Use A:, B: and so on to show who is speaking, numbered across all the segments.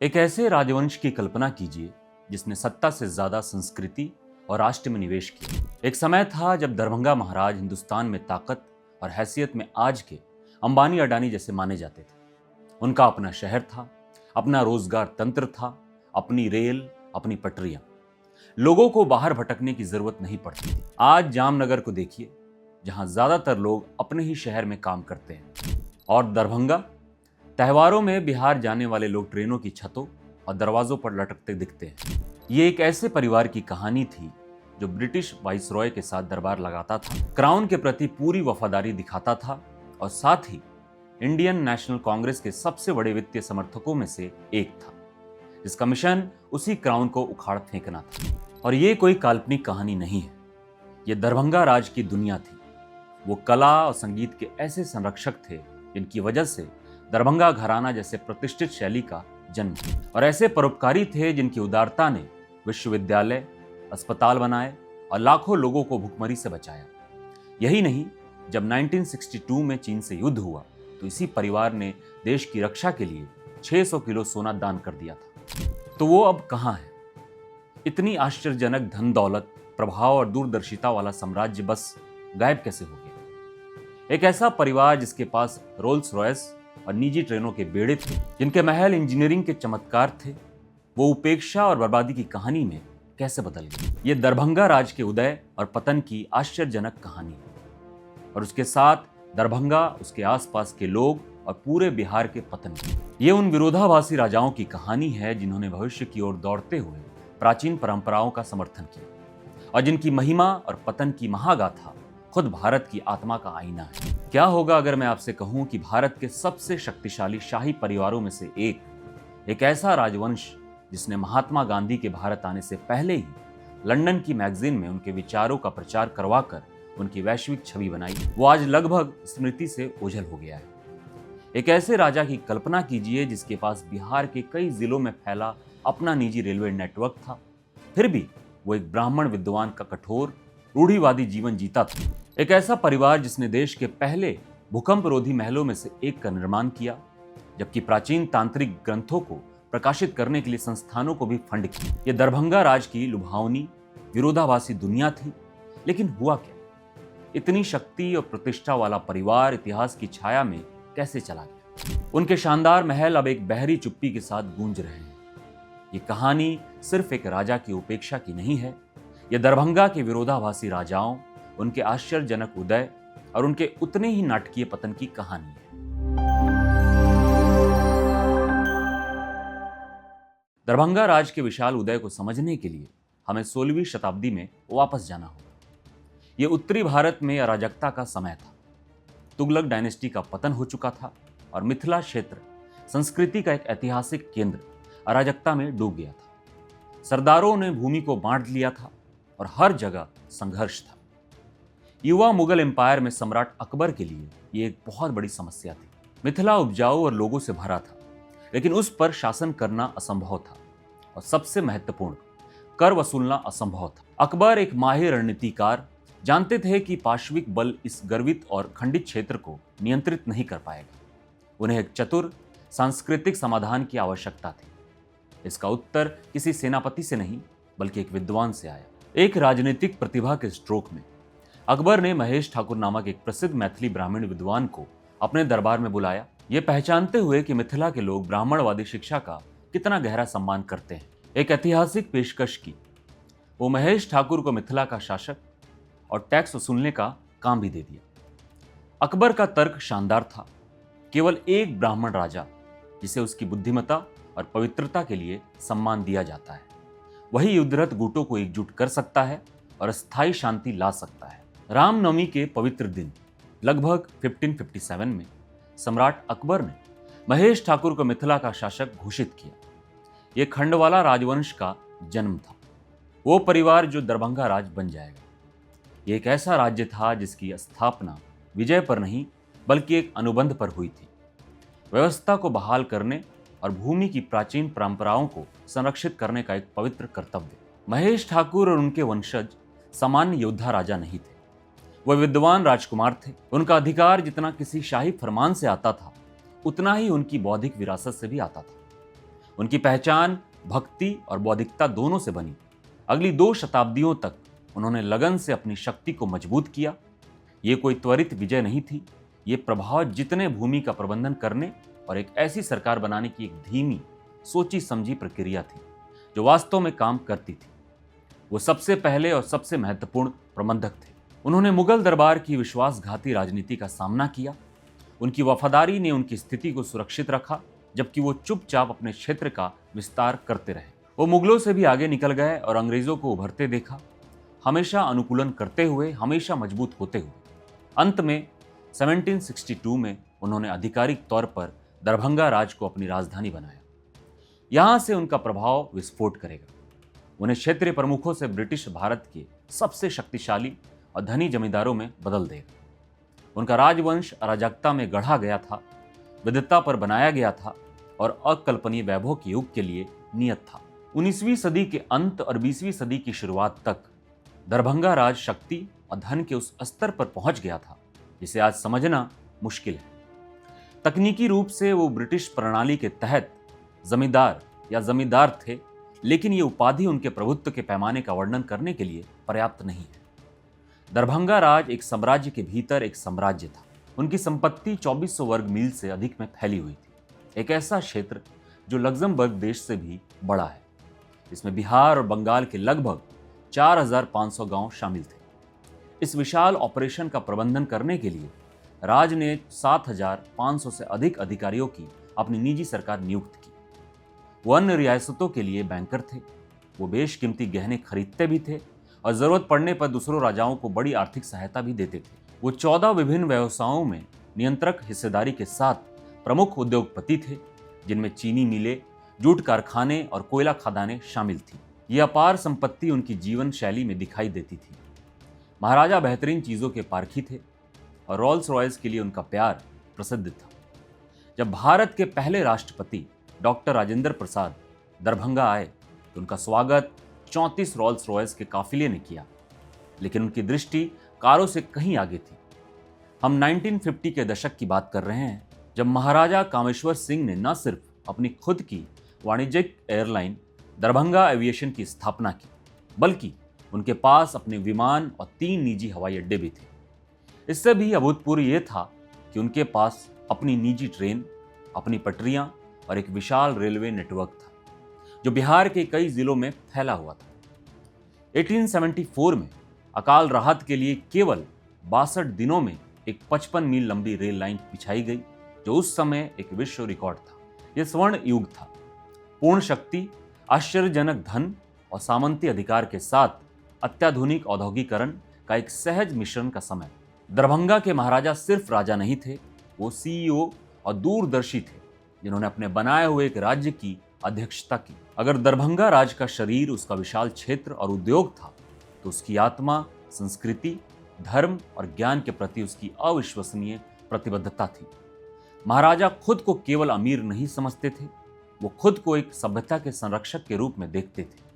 A: एक ऐसे राजवंश की कल्पना कीजिए जिसने सत्ता से ज्यादा संस्कृति और राष्ट्र में निवेश किया। एक समय था जब दरभंगा महाराज हिंदुस्तान में ताकत और हैसियत में आज के अंबानी अडानी जैसे माने जाते थे। उनका अपना शहर था, अपना रोजगार तंत्र था, अपनी रेल, अपनी पटरियां। लोगों को बाहर भटकने की जरूरत नहीं पड़ती थी। आज जामनगर को देखिए, जहां ज्यादातर लोग अपने ही शहर में काम करते हैं, और दरभंगा, त्योहारों में बिहार जाने वाले लोग ट्रेनों की छतों और दरवाजों पर लटकते दिखते हैं। ये एक ऐसे परिवार की कहानी थी जो ब्रिटिश वाइसरॉय के साथ दरबार लगाता था, क्राउन के प्रति पूरी वफादारी दिखाता था और साथ ही इंडियन नेशनल कांग्रेस के सबसे बड़े वित्तीय समर्थकों में से एक था, जिसका मिशन उसी क्राउन को उखाड़ फेंकना था। और ये कोई काल्पनिक कहानी नहीं है, ये दरभंगा राज की दुनिया थी। वो कला और संगीत के ऐसे संरक्षक थे जिनकी वजह से दरभंगा घराना जैसे प्रतिष्ठित शैली का जन्म हुआ, और ऐसे परोपकारी थे जिनकी उदारता ने विश्वविद्यालय, अस्पताल बनाए और लाखों लोगों को भुखमरी से बचाया। यही नहीं, जब 1962 में चीन से युद्ध हुआ तो इसी परिवार ने देश की रक्षा के लिए 600 किलो सोना दान कर दिया था। तो वो अब कहां है? इतनी आश्चर्यजनक धन दौलत, प्रभाव और दूरदर्शिता वाला साम्राज्य बस गायब कैसे हो गया? एक ऐसा परिवार जिसके पास रोल्स रॉयस और निजी ट्रेनों के बेड़े थे, जिनके महल इंजीनियरिंग के चमत्कार थे, वो उपेक्षा और बर्बादी की कहानी में कैसे बदल गए? ये दरभंगा राज के उदय और पतन की आश्चर्यजनक कहानी है, और उसके साथ दरभंगा, उसके आसपास के लोग और पूरे बिहार के पतन की। ये उन विरोधाभासी राजाओं की कहानी है जिन्होंने भविष्य की ओर दौड़ते हुए प्राचीन परंपराओं का समर्थन किया, और जिनकी महिमा और पतन की महागाथा खुद भारत की आत्मा का आईना है। क्या होगा अगर मैं आपसे कहूं कि भारत के सबसे शक्तिशाली शाही परिवारों में से एक ऐसा राजवंश जिसने महात्मा गांधी के भारत आने से पहले ही लंदन की मैगजीन में उनके विचारों का प्रचार करवाकर उनकी वैश्विक छवि बनाई, वो आज लगभग स्मृति से ओझल हो गया है। एक ऐसे राजा की कल्पना कीजिए जिसके पास बिहार के कई जिलों में फैला अपना निजी रेलवे नेटवर्क था, फिर भी वो एक ब्राह्मण विद्वान का कठोर रूढ़िवादी जीवन जीता था। एक ऐसा परिवार जिसने देश के पहले भूकंप रोधी महलों में से एक का निर्माण किया, जबकि प्राचीन तांत्रिक ग्रंथों को प्रकाशित करने के लिए संस्थानों को भी फंड किया। यह दरभंगा राज की लुभावनी, विरोधाभासी दुनिया थी। लेकिन हुआ क्या? इतनी शक्ति और प्रतिष्ठा वाला परिवार इतिहास की छाया में कैसे चला गया? उनके शानदार महल अब एक बहरी चुप्पी के साथ गूंज रहे हैं। ये कहानी सिर्फ एक राजा की उपेक्षा की नहीं है, यह दरभंगा के विरोधाभासी राजाओं, उनके आश्चर्यजनक उदय और उनके उतने ही नाटकीय पतन की कहानी है। दरभंगा राज के विशाल उदय को समझने के लिए हमें 16वीं शताब्दी में वापस जाना होगा। यह उत्तरी भारत में अराजकता का समय था। तुगलक डायनेस्टी का पतन हो चुका था और मिथिला क्षेत्र, संस्कृति का एक ऐतिहासिक केंद्र, अराजकता में डूब गया था। सरदारों ने भूमि को बांट लिया था और हर जगह संघर्ष था। युवा मुगल एम्पायर में सम्राट अकबर के लिए यह एक बहुत बड़ी समस्या थी। मिथिला उपजाऊ और लोगों से भरा था, लेकिन उस पर शासन करना असंभव था, और सबसे महत्वपूर्ण, कर वसूलना असंभव था। अकबर, एक माहिर रणनीतिकार, जानते थे कि पाशविक बल इस गर्वित और खंडित क्षेत्र को नियंत्रित नहीं कर पाएगा। उन्हें एक चतुर सांस्कृतिक समाधान की आवश्यकता थी। इसका उत्तर किसी सेनापति से नहीं, बल्कि एक विद्वान से आया। एक राजनीतिक प्रतिभा के स्ट्रोक में अकबर ने महेश ठाकुर नामक एक प्रसिद्ध मैथिली ब्राह्मण विद्वान को अपने दरबार में बुलाया, ये पहचानते हुए कि मिथिला के लोग ब्राह्मणवादी शिक्षा का कितना गहरा सम्मान करते हैं। एक ऐतिहासिक पेशकश की। वो महेश ठाकुर को मिथिला का शासक और टैक्स वसूलने का काम भी दे दिया। अकबर का तर्क शानदार था। केवल एक ब्राह्मण राजा, जिसे उसकी बुद्धिमत्ता और पवित्रता के लिए सम्मान दिया जाता है, वही युद्धरत गुटों को एकजुट कर सकता है और स्थायी शांति ला सकता है। रामनवमी के पवित्र दिन लगभग 1557 में सम्राट अकबर ने महेश ठाकुर को मिथिला का शासक घोषित किया। यह खंडवाला राजवंश का जन्म था, वो परिवार जो दरभंगा राज बन जाएगा। यह एक ऐसा राज्य था जिसकी स्थापना विजय पर नहीं, बल्कि एक अनुबंध पर हुई थी। व्यवस्था को बहाल करने और भूमि की प्राचीन परंपराओं को संरक्षित करने का एक पवित्र कर्तव्य। महेश ठाकुर और उनके वंशज सामान्य योद्धा राजा नहीं थे, वह विद्वान राजकुमार थे। उनका अधिकार जितना किसी शाही फरमान से आता था, उतना ही उनकी बौद्धिक विरासत से भी आता था। उनकी पहचान भक्ति और बौद्धिकता दोनों से बनी। अगली 2 शताब्दियों तक उन्होंने लगन से अपनी शक्ति को मजबूत किया। ये कोई त्वरित विजय नहीं थी, ये प्रभाव जितने भूमि का प्रबंधन करने और एक ऐसी सरकार बनाने की एक धीमी, सोची समझी प्रक्रिया थी जो वास्तव में काम करती थी। वो सबसे पहले और सबसे महत्वपूर्ण प्रबंधक थे। उन्होंने मुगल दरबार की विश्वासघाती राजनीति का सामना किया। उनकी वफादारी ने उनकी स्थिति को सुरक्षित रखा, जबकि वो चुपचाप अपने क्षेत्र का विस्तार करते रहे। वो मुगलों से भी आगे निकल गए और अंग्रेजों को उभरते देखा, हमेशा अनुकूलन करते हुए, हमेशा मजबूत होते हुए। अंत में 1762 में उन्होंने आधिकारिक तौर पर दरभंगा राज को अपनी राजधानी बनाया। यहां से उनका प्रभाव विस्फोट करेगा। उन्हें क्षेत्रीय प्रमुखों से ब्रिटिश भारत के सबसे शक्तिशाली और धनी जमींदारों में बदल देगा। उनका राजवंश अराजकता में गढ़ा गया था, विविधता पर बनाया गया था और अकल्पनीय वैभव के युग के लिए नियत था। 19वीं सदी के अंत और 20वीं सदी की शुरुआत तक दरभंगा राज शक्ति और धन के उस स्तर पर पहुंच गया था जिसे आज समझना मुश्किल है। तकनीकी रूप से वो ब्रिटिश प्रणाली के तहत जमींदार या जमींदार थे, लेकिन ये उपाधि उनके प्रभुत्व के पैमाने का वर्णन करने के लिए पर्याप्त नहीं है। दरभंगा राज एक साम्राज्य के भीतर एक साम्राज्य था। उनकी संपत्ति 2400 वर्ग मील से अधिक में फैली हुई थी, एक ऐसा क्षेत्र जो लग्जमबर्ग देश से भी बड़ा है। इसमें बिहार और बंगाल के लगभग 4500 गांव शामिल थे। इस विशाल ऑपरेशन का प्रबंधन करने के लिए राज ने 7500 से अधिक अधिकारियों की अपनी निजी सरकार नियुक्त की। वो अन्य रियासतों के लिए बैंकर थे। वो बेशकीमती गहने खरीदते भी थे और जरूरत पड़ने पर दूसरों राजाओं को बड़ी आर्थिक सहायता भी देते थे। वो 14 विभिन्न व्यवसायों में नियंत्रक हिस्सेदारी के साथ प्रमुख उद्योगपति थे, जिनमें चीनी मिलें, जूट कारखाने और कोयला खदानें शामिल थी। ये अपार संपत्ति उनकी जीवन शैली में दिखाई देती थी। महाराजा बेहतरीन चीज़ों के पारखी थे और रोल्स रॉयल्स के लिए उनका प्यार प्रसिद्ध था। जब भारत के पहले राष्ट्रपति डॉक्टर राजेंद्र प्रसाद दरभंगा आए तो उनका स्वागत 34 रोल्स रॉयल्स के काफिले ने किया, लेकिन उनकी दृष्टि कारों से कहीं आगे थी। हम 1950 के दशक की बात कर रहे हैं, जब महाराजा कामेश्वर सिंह ने न सिर्फ अपनी खुद की वाणिज्यिक एयरलाइन दरभंगा एविएशन की स्थापना की, बल्कि उनके पास अपने विमान और 3 निजी हवाई अड्डे भी थे। इससे भी अभूतपूर्व ये था कि उनके पास अपनी निजी ट्रेन, अपनी पटरियां और एक विशाल रेलवे नेटवर्क था जो बिहार के कई जिलों में फैला हुआ था। 1874 में अकाल राहत के लिए केवल 62 दिनों में एक 55 मील लंबी रेल लाइन बिछाई गई, जो उस समय एक विश्व रिकॉर्ड था। यह स्वर्ण युग था, पूर्ण शक्ति, आश्चर्यजनक धन और सामंती अधिकार के साथ अत्याधुनिक औद्योगिकरण का एक सहज मिश्रण का समय। दरभंगा के महाराजा सिर्फ राजा नहीं थे, वो सीईओ और दूरदर्शी थे, जिन्होंने अपने बनाए हुए एक राज्य की अध्यक्षता की। अगर दरभंगा राज का शरीर उसका विशाल क्षेत्र और उद्योग था, तो उसकी आत्मा, संस्कृति, धर्म और ज्ञान के प्रति उसकी अविश्वसनीय प्रतिबद्धता थी। महाराजा खुद को केवल अमीर नहीं समझते थे, वो खुद को एक सभ्यता के संरक्षक के रूप में देखते थे।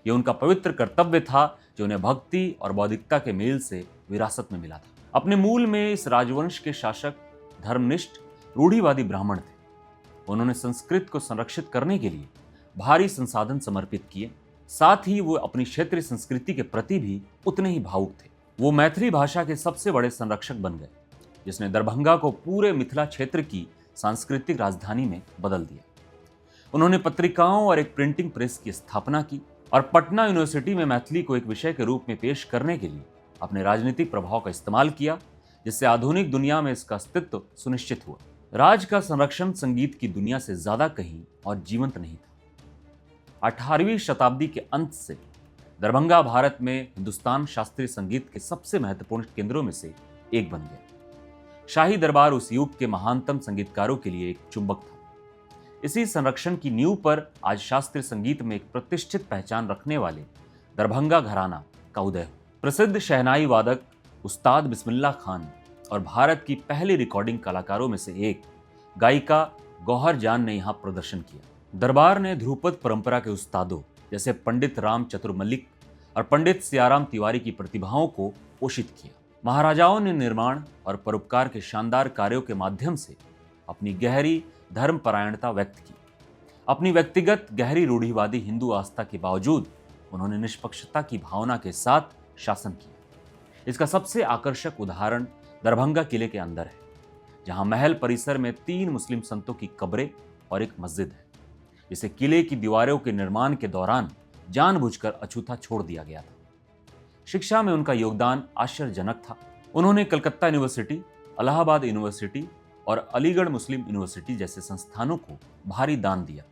A: यह उनका पवित्र कर्तव्य था जो उन्हें भक्ति और बौद्धिकता के मेल से विरासत में मिला था। अपने मूल में इस राजवंश के शासक धर्मनिष्ठ रूढ़िवादी ब्राह्मण थे। उन्होंने संस्कृत को संरक्षित करने के लिए भारी संसाधन समर्पित किए। साथ ही वो अपनी क्षेत्रीय संस्कृति के प्रति भी उतने ही भावुक थे। वो मैथिली भाषा के सबसे बड़े संरक्षक बन गए, जिसने दरभंगा को पूरे मिथिला क्षेत्र की सांस्कृतिक राजधानी में बदल दिया। उन्होंने पत्रिकाओं और एक प्रिंटिंग प्रेस की स्थापना की और पटना यूनिवर्सिटी में मैथिली को एक विषय के रूप में पेश करने के लिए अपने राजनीतिक प्रभाव का इस्तेमाल किया, जिससे आधुनिक दुनिया में इसका अस्तित्व सुनिश्चित हुआ। राज का संरक्षण संगीत की दुनिया से ज्यादा कहीं और जीवंत नहीं था। 18वीं शताब्दी के अंत से दरभंगा भारत में हिंदुस्तान शास्त्रीय संगीत के सबसे महत्वपूर्ण केंद्रों में से एक बन गया। शाही दरबार उस युग के महानतम संगीतकारों के लिए एक चुंबक था। इसी संरक्षण की नींव पर आज शास्त्रीय संगीत में एक प्रतिष्ठित पहचान रखने वाले दरभंगा घराना का उदय हुआ। प्रसिद्ध शहनाई वादक उस्ताद बिस्मिल्लाह खान और भारत की पहली रिकॉर्डिंग कलाकारों में से एक गायिका गौहर जान ने यहाँ प्रदर्शन किया। दरबार ने ध्रुपद परंपरा के उस्तादों जैसे पंडित राम चतुर मल्लिक और पंडित सियाराम तिवारी की प्रतिभाओं को पोषित किया। महाराजाओं ने निर्माण और परोपकार के शानदार कार्यों के माध्यम से अपनी गहरी धर्मपरायणता व्यक्त की। अपनी व्यक्तिगत गहरी रूढ़िवादी हिंदू आस्था के बावजूद उन्होंने निष्पक्षता की भावना के साथ शासन किया। इसका सबसे आकर्षक उदाहरण दरभंगा किले के अंदर है, जहां महल परिसर में 3 मुस्लिम संतों की कब्रें और एक मस्जिद है, जिसे किले की दीवारों के निर्माण के दौरान जानबूझकर अछूता छोड़ दिया गया था। शिक्षा में उनका योगदान आश्चर्यजनक था। उन्होंने कलकत्ता यूनिवर्सिटी, इलाहाबाद यूनिवर्सिटी और अलीगढ़ मुस्लिम यूनिवर्सिटी जैसे संस्थानों को भारी दान दिया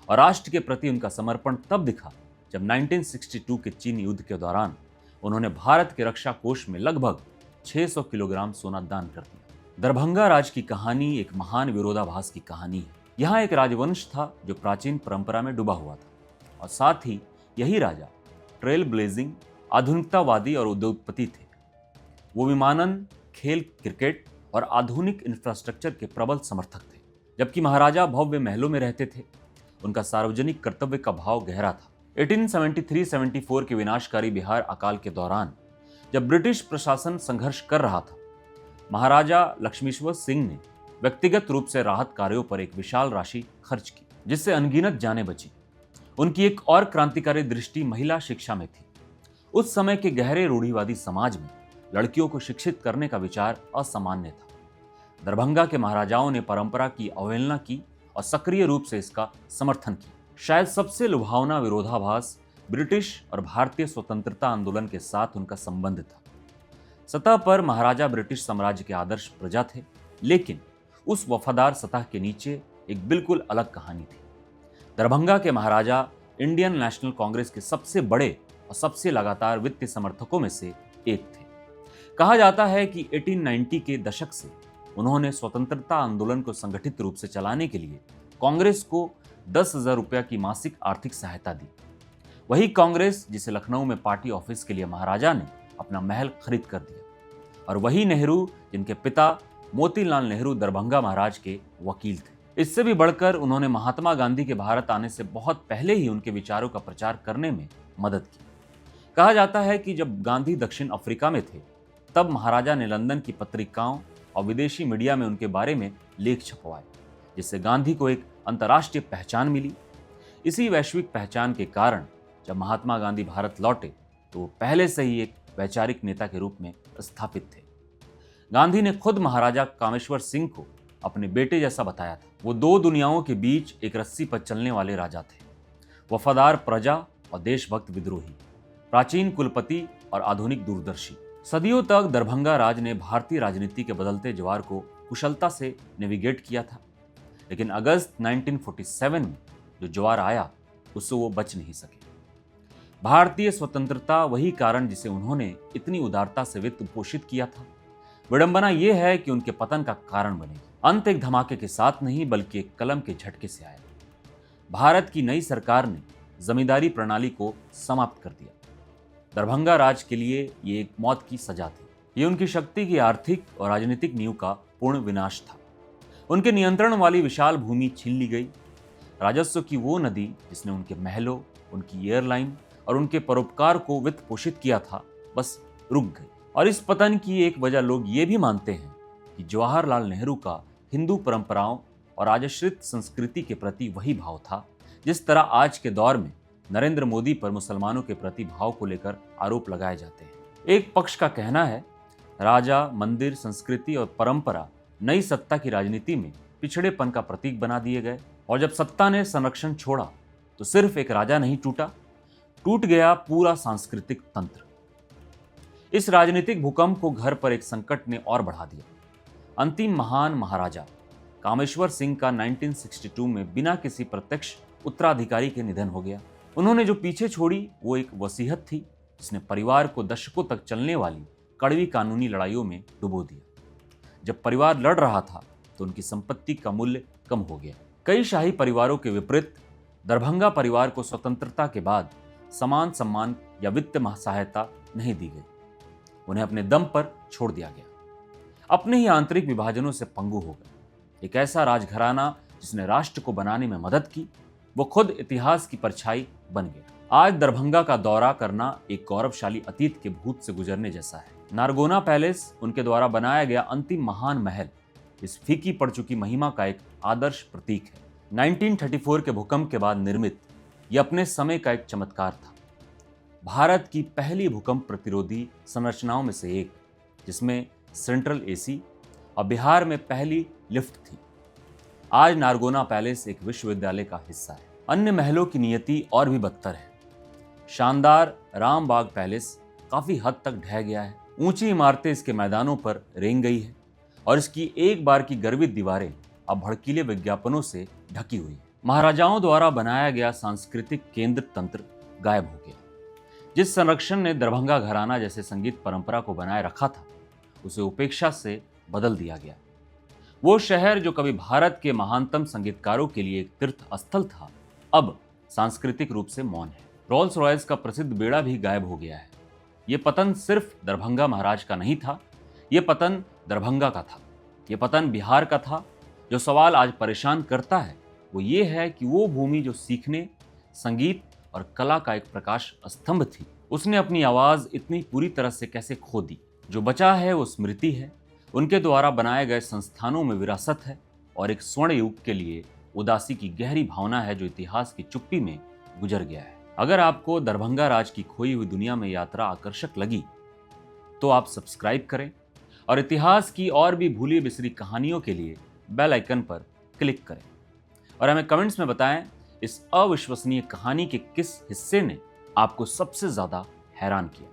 A: और राष्ट्र के प्रति उनका समर्पण तब दिखा जब 1962 के चीन युद्ध के दौरान उन्होंने भारत के रक्षा कोष में लगभग 600 किलोग्राम सोना दान कर दिया। दरभंगा राज की कहानी एक महान विरोधाभास की कहानी है। यहाँ एक राजवंश था जो प्राचीन परंपरा में डूबा हुआ था और साथ ही यही राजा ट्रेल ब्लेजिंग, आधुनिकतावादी और उद्योगपति थे। वो विमानन, खेल, क्रिकेट और आधुनिक इंफ्रास्ट्रक्चर के प्रबल समर्थक थे। जबकि महाराजा भव्य महलों में रहते थे, उनका सार्वजनिक कर्तव्य का भाव गहरा था। 1873-74 के विनाशकारी बिहार अकाल के दौरान जब ब्रिटिश प्रशासन संघर्ष कर रहा था, महाराजा लक्ष्मीश्वर सिंह ने व्यक्तिगत रूप से राहत कार्यों पर एक विशाल राशि खर्च की, जिससे अनगिनत जानें बची। उनकी एक और क्रांतिकारी दृष्टि महिला शिक्षा में थी। उस समय के गहरे रूढ़िवादी समाज में लड़कियों को शिक्षित करने का विचार असामान्य था। दरभंगा के महाराजाओं ने परंपरा की अवहेलना की और सक्रिय रूप से इसका समर्थन किया। शायद सबसे लुभावना विरोधाभास ब्रिटिश और भारतीय स्वतंत्रता आंदोलन के साथ उनका संबंध था। सतह पर महाराजा ब्रिटिश साम्राज्य के आदर्श प्रजा थे, लेकिन उस वफादार सतह के नीचे एक बिल्कुल अलग कहानी थी। दरभंगा के महाराजा इंडियन नेशनल कांग्रेस के सबसे बड़े और सबसे लगातार वित्तीय समर्थकों में से एक थे। कहा जाता है कि 1890 के दशक से उन्होंने स्वतंत्रता आंदोलन को संगठित रूप से चलाने के लिए कांग्रेस को 10,000 रुपया की मासिक आर्थिक सहायता दी। वही कांग्रेस जिसे लखनऊ में पार्टी ऑफिस के लिए महाराजा ने अपना महल खरीद कर दिया, और वही नेहरू जिनके पिता मोतीलाल नेहरू दरभंगा महाराज के वकील थे। इससे भी बढ़कर उन्होंने महात्मा गांधी के भारत आने से बहुत पहले ही उनके विचारों का प्रचार करने में मदद की। कहा जाता है कि जब गांधी दक्षिण अफ्रीका में थे, तब महाराजा ने लंदन की पत्रिकाओं और विदेशी मीडिया में उनके बारे में लेख छपवाए, जिससे गांधी को एक अंतर्राष्ट्रीय पहचान मिली। इसी वैश्विक पहचान के कारण जब महात्मा गांधी भारत लौटे तो वो पहले से ही एक वैचारिक नेता के रूप में स्थापित थे। गांधी ने खुद महाराजा कामेश्वर सिंह को अपने बेटे जैसा बताया था। वो 2 दुनियाओं के बीच एक रस्सी पर चलने वाले राजा थे, वफादार प्रजा और देशभक्त विद्रोही, प्राचीन कुलपति और आधुनिक दूरदर्शी। सदियों तक दरभंगा राज ने भारतीय राजनीति के बदलते ज्वार को कुशलता से नेविगेट किया था, लेकिन अगस्त 1947 में जो ज्वार आया उससे वो बच नहीं सके। भारतीय स्वतंत्रता वही कारण जिसे उन्होंने इतनी उदारता से वित्त पोषित किया था। विडंबना यह है कि उनके पतन का कारण बनेगी। अंत एक धमाके के साथ नहीं, बल्कि एक कलम के झटके से आया। भारत की नई सरकार ने जमींदारी प्रणाली को समाप्त कर दिया। दरभंगा राज के लिए ये एक मौत की सजा थी। ये उनकी शक्ति की आर्थिक और राजनीतिक नींव का पूर्ण विनाश था। उनके नियंत्रण वाली विशाल भूमि छीन ली गई। राजस्व की वो नदी जिसने उनके महलों, उनकी एयरलाइन और उनके परोपकार को वित्त पोषित किया था, बस रुक गई। और इस पतन की एक वजह लोग ये भी मानते हैं कि जवाहरलाल नेहरू का हिंदू परंपराओं और राजश्रित संस्कृति के प्रति वही भाव था, जिस तरह आज के दौर में नरेंद्र मोदी पर मुसलमानों के प्रति भाव को लेकर आरोप लगाए जाते हैं। एक पक्ष का कहना है राजा, मंदिर, संस्कृति और परंपरा नई सत्ता की राजनीति में पिछड़ेपन का प्रतीक बना दिए गए, और जब सत्ता ने संरक्षण छोड़ा तो सिर्फ एक राजा नहीं टूट गया पूरा सांस्कृतिक तंत्र। इस राजनीतिक भूकंप को घर पर एक संकट ने और बढ़ा दिया। अंतिम महान महाराजा कामेश्वर सिंह का 1962 में बिना किसी प्रत्यक्ष उत्तराधिकारी के निधन हो गया। उन्होंने जो पीछे छोड़ी वो एक वसीयत थी, जिसने परिवार को दशकों तक चलने वाली कड़वी कानूनी लड़ाइयों में डुबो दिया। जब परिवार लड़ रहा था तो उनकी संपत्ति का मूल्य कम हो गया। कई शाही परिवारों के विपरीत दरभंगा परिवार को स्वतंत्रता के बाद समान सम्मान या वित्त सहायता नहीं दी गई। उन्हें अपने दम पर छोड़ दिया गया। अपने ही आंतरिक विभाजनों से पंगु हो गए। एक ऐसा राजघराना जिसने राष्ट्र को बनाने में मदद की, वो खुद इतिहास की परछाई बन गया। आज दरभंगा का दौरा करना एक गौरवशाली अतीत के भूत से गुजरने जैसा है। नारगोना पैलेस, उनके द्वारा बनाया गया अंतिम महान महल, इस फीकी पड़ चुकी महिमा का एक आदर्श प्रतीक है। 1934 के भूकंप के बाद निर्मित यह अपने समय का एक चमत्कार था। भारत की पहली भूकंप प्रतिरोधी संरचनाओं में से एक, जिसमें सेंट्रल एसी और बिहार में पहली लिफ्ट थी। आज नारगोना पैलेस एक विश्वविद्यालय का हिस्सा है। अन्य महलों की नियति और भी बदतर है। शानदार रामबाग पैलेस काफी हद तक ढह गया है। ऊंची इमारतें इसके मैदानों पर रेंग गई है और इसकी एक बार की गर्वित दीवारें अब भड़कीले विज्ञापनों से ढकी हुई है। महाराजाओं द्वारा बनाया गया सांस्कृतिक केंद्र तंत्र गायब हो गया। जिस संरक्षण ने दरभंगा घराना जैसे संगीत परंपरा को बनाए रखा था, उसे उपेक्षा से बदल दिया गया। वो शहर जो कभी भारत के महानतम संगीतकारों के लिए एक तीर्थ स्थल था, अब सांस्कृतिक रूप से मौन है। रोल्स रॉयस का प्रसिद्ध बेड़ा भी गायब हो गया है। ये पतन सिर्फ दरभंगा महाराज का नहीं था, ये पतन दरभंगा का था, ये पतन बिहार का था। जो सवाल आज परेशान करता है वो ये है कि वो भूमि जो सीखने, संगीत और कला का एक प्रकाश स्तंभ थी, उसने अपनी आवाज इतनी पूरी तरह से कैसे खो दी। जो बचा है वो स्मृति है, उनके द्वारा बनाए गए संस्थानों में विरासत है और एक स्वर्ण युग के लिए उदासी की गहरी भावना है जो इतिहास की चुप्पी में गुजर गया है। अगर आपको दरभंगा राज की खोई हुई दुनिया में यात्रा आकर्षक लगी तो आप सब्सक्राइब करें और इतिहास की और भी भूली बिसरी कहानियों के लिए बेल आइकन पर क्लिक करें और हमें कमेंट्स में बताएं इस अविश्वसनीय कहानी के किस हिस्से ने आपको सबसे ज्यादा हैरान किया।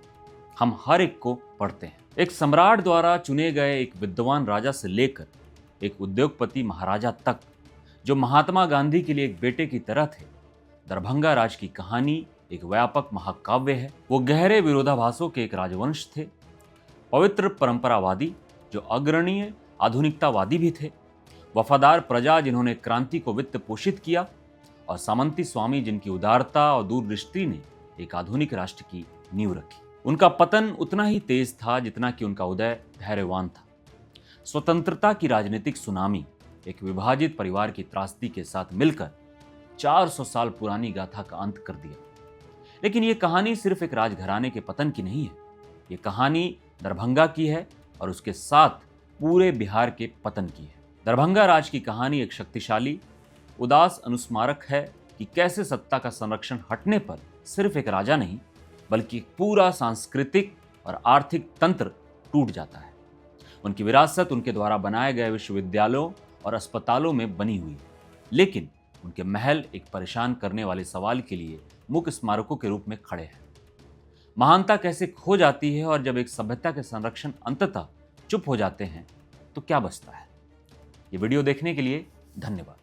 A: हम हर एक को पढ़ते हैं। एक सम्राट द्वारा चुने गए एक विद्वान राजा से लेकर एक उद्योगपति महाराजा तक, जो महात्मा गांधी के लिए एक बेटे की तरह थे, दरभंगा राज की कहानी एक व्यापक महाकाव्य है। वो गहरे विरोधाभासों के एक राजवंश थे, पवित्र परंपरावादी जो अग्रणीय आधुनिकतावादी भी थे, वफादार प्रजा जिन्होंने क्रांति को वित्त पोषित किया, और सामंती स्वामी जिनकी उदारता और दूरदृष्टि ने एक आधुनिक राष्ट्र की नींव रखी। उनका पतन उतना ही तेज था जितना कि उनका उदय धैर्यवान था। स्वतंत्रता की राजनीतिक सुनामी एक विभाजित परिवार की त्रासदी के साथ मिलकर 400 साल पुरानी गाथा का अंत कर दिया। लेकिन ये कहानी सिर्फ एक राजघराने के पतन की नहीं है, ये कहानी दरभंगा की है और उसके साथ पूरे बिहार के पतन की है। दरभंगा राज की कहानी एक शक्तिशाली, उदास अनुस्मारक है कि कैसे सत्ता का संरक्षण हटने पर सिर्फ एक राजा नहीं बल्कि पूरा सांस्कृतिक और आर्थिक तंत्र टूट जाता है। उनकी विरासत उनके द्वारा बनाए गए विश्वविद्यालयों और अस्पतालों में बनी हुई है, लेकिन उनके महल एक परेशान करने वाले सवाल के लिए मुख्य स्मारकों के रूप में खड़े हैं। महानता कैसे खो जाती है और जब एक सभ्यता के संरक्षण अंततः चुप हो जाते हैं तो क्या बचता है? ये वीडियो देखने के लिए धन्यवाद।